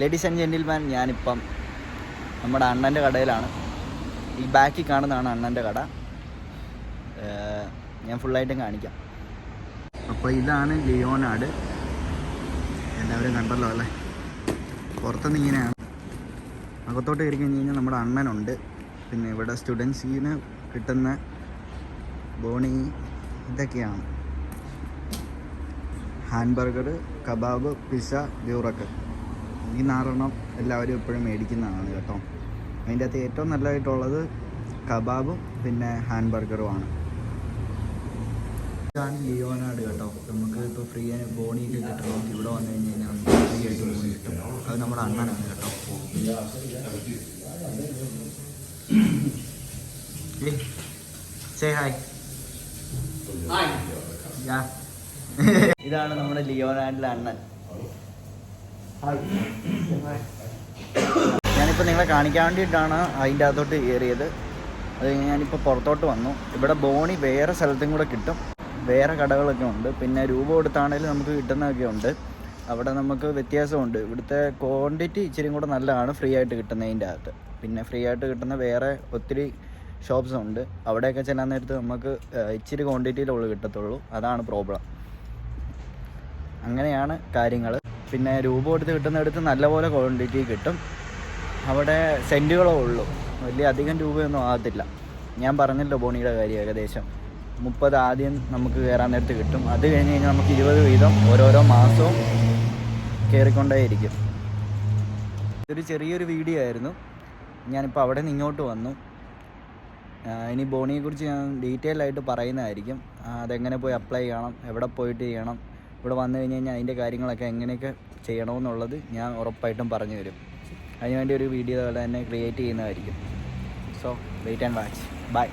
Ladies and gentleman, ഞാനിപ്പം നമ്മുടെ അണ്ണൻ്റെ കടയിലാണ്. ഈ ബാക്കിൽ കാണുന്നതാണ് അണ്ണൻ്റെ കട. ഞാൻ ഫുള്ളായിട്ടും കാണിക്കാം. അപ്പോൾ ഇതാണ് ലിയോനാർഡ്. എല്ലാവരും കണ്ടല്ലോ അല്ലേ? പുറത്തുനിന്ന് ഇങ്ങനെയാണ്. അകത്തോട്ട് കയറി കഴിഞ്ഞ് കഴിഞ്ഞാൽ നമ്മുടെ അണ്ണനുണ്ട്. പിന്നെ ഇവിടെ സ്റ്റുഡൻസിന് കിട്ടുന്ന ബോണി ഇതൊക്കെയാണ്. ഹാൻബർഗർ, കബാബ്, പിസ്സ, ബ്യൂറക്ക്. ഈ 4 എല്ലാവരും എപ്പോഴും മേടിക്കുന്നതാണ് കേട്ടോ. അതിൻ്റെ അകത്ത് ഏറ്റവും നല്ലതായിട്ടുള്ളത് കബാബും പിന്നെ ഹാൻബർഗറുമാണ്. ഇതാണ് ലിയോനാർഡ് കേട്ടോ. നമുക്ക് ഇപ്പോൾ ഫ്രീ ആയി ബോണിയൊക്കെ കിട്ടണം. ഇവിടെ വന്നു കഴിഞ്ഞ് കഴിഞ്ഞാൽ ഫ്രീ ആയിട്ട് ബോണി കിട്ടും. അത് നമ്മുടെ അണ്ണനാണ് കേട്ടോ. Say hi. ഇതാണ് നമ്മുടെ ലിയോനാർഡിലെ അണ്ണൻ. ഞാനിപ്പോൾ നിങ്ങളെ കാണിക്കാൻ വേണ്ടിയിട്ടാണ് അതിൻ്റെ അകത്തോട്ട് കയറിയത്. അത് ഞാനിപ്പോൾ പുറത്തോട്ട് വന്നു. ഇവിടെ ബോണി വേറെ സ്ഥലത്തും കൂടെ കിട്ടും. വേറെ കടകളൊക്കെ ഉണ്ട്. പിന്നെ രൂപ കൊടുത്താണെങ്കിലും നമുക്ക് കിട്ടുന്നതൊക്കെ ഉണ്ട്. അവിടെ നമുക്ക് വ്യത്യാസമുണ്ട്. ഇവിടുത്തെ ക്വാണ്ടിറ്റി ഇച്ചിരി കൂടെ നല്ലതാണ് ഫ്രീ ആയിട്ട് കിട്ടുന്നതിൻ്റെ അകത്ത്. പിന്നെ ഫ്രീ ആയിട്ട് കിട്ടുന്ന വേറെ ഒത്തിരി ഷോപ്സ് ഉണ്ട്. അവിടെയൊക്കെ ചെല്ലാൻ നേരത്ത് നമുക്ക് ഇച്ചിരി ക്വാണ്ടിറ്റിയിലുള്ളൂ കിട്ടത്തുള്ളൂ. അതാണ് പ്രോബ്ലം. അങ്ങനെയാണ് കാര്യങ്ങൾ. പിന്നെ രൂപ കൊടുത്ത് കിട്ടുന്നിടത്ത് നല്ലപോലെ ക്വാണ്ടിറ്റി കിട്ടും. അവിടെ സെൻറ്റുകളോ ഉള്ളൂ, വലിയ അധികം രൂപയൊന്നും ആകത്തില്ല. ഞാൻ പറഞ്ഞല്ലോ ബോണിയുടെ കാര്യം. ഏകദേശം 30 ആദ്യം നമുക്ക് കയറാൻ നേരത്ത് കിട്ടും. അത് കഴിഞ്ഞ് കഴിഞ്ഞാൽ നമുക്ക് 20 വീതം ഓരോരോ മാസവും കയറിക്കൊണ്ടേയിരിക്കും. ഇതൊരു ചെറിയൊരു വീഡിയോ ആയിരുന്നു. ഞാനിപ്പോൾ അവിടെ നിന്ന് ഇങ്ങോട്ട് വന്നു. ഇനി ബോണിയെക്കുറിച്ച് ഞാൻ ഡീറ്റെയിൽ ആയിട്ട് പറയുന്നതായിരിക്കും. അതെങ്ങനെ പോയി അപ്ലൈ ചെയ്യണം, എവിടെ പോയിട്ട് ചെയ്യണം, ഇവിടെ വന്നു കഴിഞ്ഞ് കഴിഞ്ഞാൽ അതിൻ്റെ കാര്യങ്ങളൊക്കെ എങ്ങനെയൊക്കെ ചെയ്യണമെന്നുള്ളത് ഞാൻ ഉറപ്പായിട്ടും പറഞ്ഞു തരും. അതിനുവേണ്ടി ഒരു വീഡിയോ തന്നെ ക്രിയേറ്റ് ചെയ്യുന്നതായിരിക്കും. So wait and watch. By.